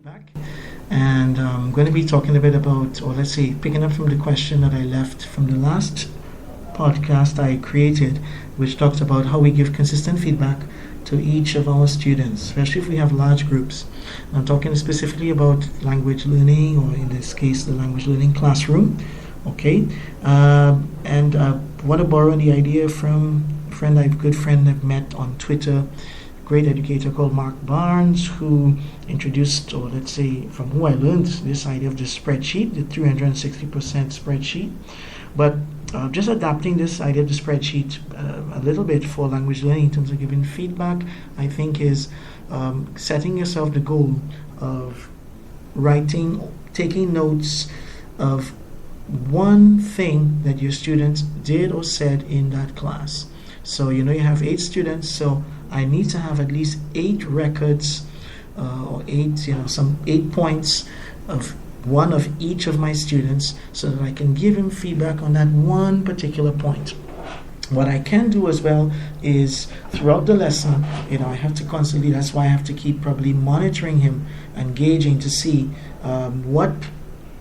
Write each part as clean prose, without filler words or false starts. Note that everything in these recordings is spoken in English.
feedback, and I'm going to be talking a bit about, or let's say, picking up from the question that I left from the last podcast I created, which talks about how we give consistent feedback to each of our students, especially if we have large groups. I'm talking specifically about language learning, or in this case, the language learning classroom. Okay, and want to borrow the idea from a good friend I've met on Twitter, great educator called Mark Barnes, who introduced, or let's say from who I learned this idea of the spreadsheet, the 360% spreadsheet. But just adapting this idea of the spreadsheet a little bit for language learning in terms of giving feedback, I think is setting yourself the goal of taking notes of one thing that your students did or said in that class. So you have 8 students, so I need to have at least 8 records, or 8 points of one of each of my students, so that I can give him feedback on that one particular point. What I can do as well is throughout the lesson, I have to constantly, that's why I have to keep probably monitoring him and gauging to see what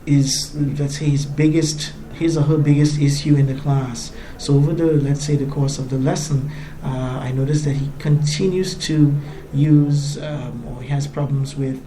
is, let's say, his or her biggest issue in the class. So over the course of the lesson, I noticed that he continues to use, or he has problems with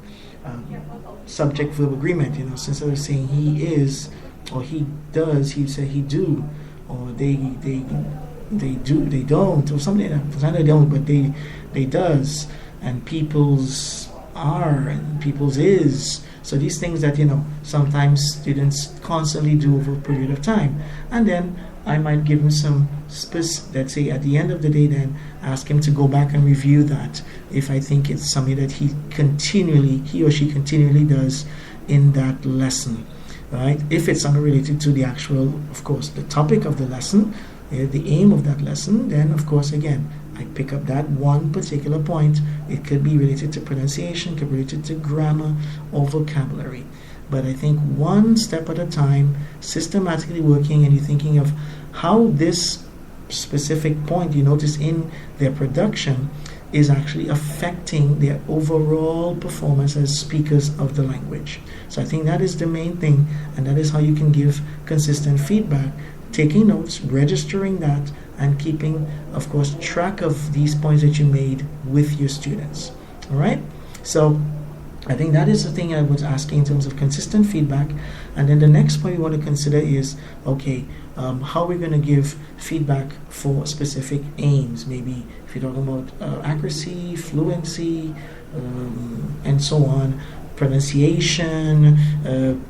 subject-verb agreement. Since I was saying he is, or he does, he say he do, or they do, they don't, or something like that. It's not they don't, but they does, and people's are, and people's is. So these things that sometimes students constantly do over a period of time, and then I might give him some let's say at the end of the day, then ask him to go back and review that if I think it's something that he or she continually does in that lesson, right? If it's unrelated to the actual, of course, the topic of the lesson, the aim of that lesson, then of course again I pick up that one particular point. It could be related to pronunciation, could be related to grammar or vocabulary. But I think one step at a time, systematically working, and you're thinking of how this specific point you notice in their production is actually affecting their overall performance as speakers of the language. So I think that is the main thing, and that is how you can give consistent feedback, taking notes, registering that, and keeping, of course, track of these points that you made with your students. All right? So I think that is the thing I was asking in terms of consistent feedback. And then the next point we want to consider is, okay, how we're going to give feedback for specific aims. Maybe if you're talking about accuracy, fluency, and so on, pronunciation,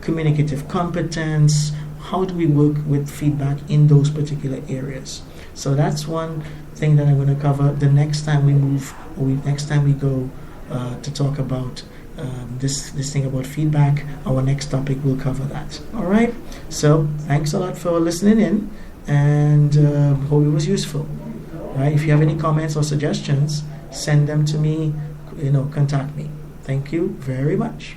communicative competence, how do we work with feedback in those particular areas? So that's one thing that I'm going to cover the next time we move, or next time we go to talk about this thing about feedback. Our next topic will cover that. All right. So thanks a lot for listening in, and hope it was useful. All right. If you have any comments or suggestions, send them to me. Contact me. Thank you very much.